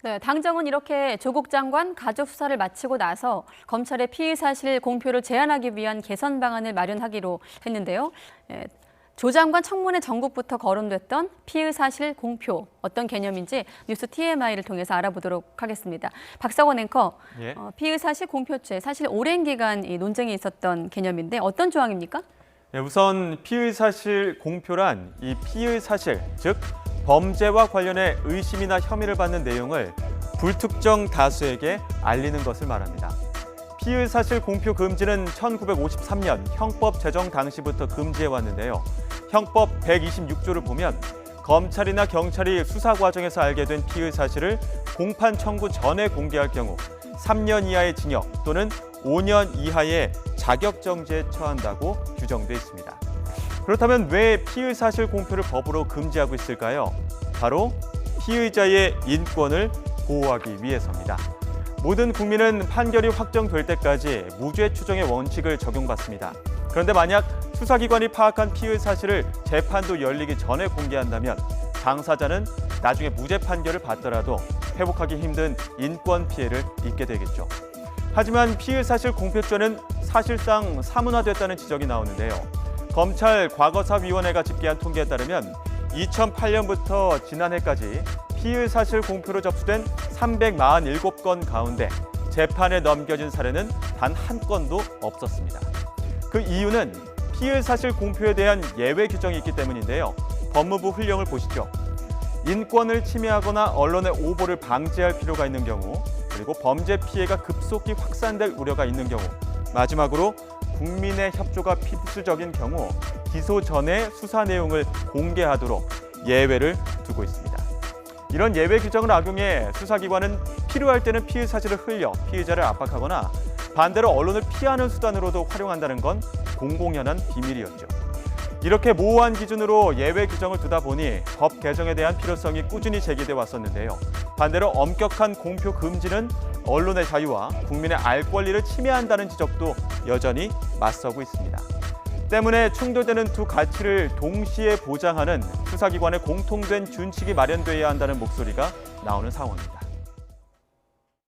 네, 당정은 이렇게 조국 장관 가족 수사를 마치고 나서 검찰의 피의 사실 공표를 제한하기 위한 개선 방안을 마련하기로 했는데요. 조 장관 청문회 전국부터 거론됐던 피의 사실 공표 어떤 개념인지 뉴스 TMI를 통해서 알아보도록 하겠습니다. 박상원 앵커, 예. 피의 사실 공표죄 사실 오랜 기간 이 논쟁이 있었던 개념인데 어떤 조항입니까? 네, 우선 피의 사실 공표란 이 피의 사실, 즉 범죄와 관련해 의심이나 혐의를 받는 내용을 불특정 다수에게 알리는 것을 말합니다. 피의 사실 공표 금지는 1953년 형법 제정 당시부터 금지해 왔는데요. 형법 126조를 보면 검찰이나 경찰이 수사 과정에서 알게 된 피의 사실을 공판 청구 전에 공개할 경우 3년 이하의 징역 또는 5년 이하의 자격정지에 처한다고 규정돼 있습니다. 그렇다면 왜 피의 사실 공표를 법으로 금지하고 있을까요? 바로 피의자의 인권을 보호하기 위해서입니다. 모든 국민은 판결이 확정될 때까지 무죄 추정의 원칙을 적용받습니다. 그런데 만약 수사기관이 파악한 피의 사실을 재판도 열리기 전에 공개한다면 당사자는 나중에 무죄 판결을 받더라도 회복하기 힘든 인권 피해를 입게 되겠죠. 하지만 피의 사실 공표죄는 사실상 사문화됐다는 지적이 나오는데요. 검찰 과거사위원회가 집계한 통계에 따르면 2008년부터 지난해까지 피의 사실 공표로 접수된 347건 가운데 재판에 넘겨진 사례는 단 한 건도 없었습니다. 그 이유는 피의 사실 공표에 대한 예외 규정이 있기 때문인데요. 법무부 훈령을 보시죠. 인권을 침해하거나 언론의 오보를 방지할 필요가 있는 경우, 그리고 범죄 피해가 급속히 확산될 우려가 있는 경우, 마지막으로 국민의 협조가 필수적인 경우 기소 전에 수사 내용을 공개하도록 예외를 두고 있습니다. 이런 예외 규정을 악용해 수사기관은 필요할 때는 피의 사실을 흘려 피의자를 압박하거나 반대로 언론을 피하는 수단으로도 활용한다는 건 공공연한 비밀이었죠. 이렇게 모호한 기준으로 예외 규정을 두다 보니 법 개정에 대한 필요성이 꾸준히 제기돼 왔었는데요. 반대로 엄격한 공표 금지는 언론의 자유와 국민의 알 권리를 침해한다는 지적도 여전히 맞서고 있습니다. 때문에 충돌되는 두 가치를 동시에 보장하는 수사기관의 공통된 준칙이 마련돼야 한다는 목소리가 나오는 상황입니다.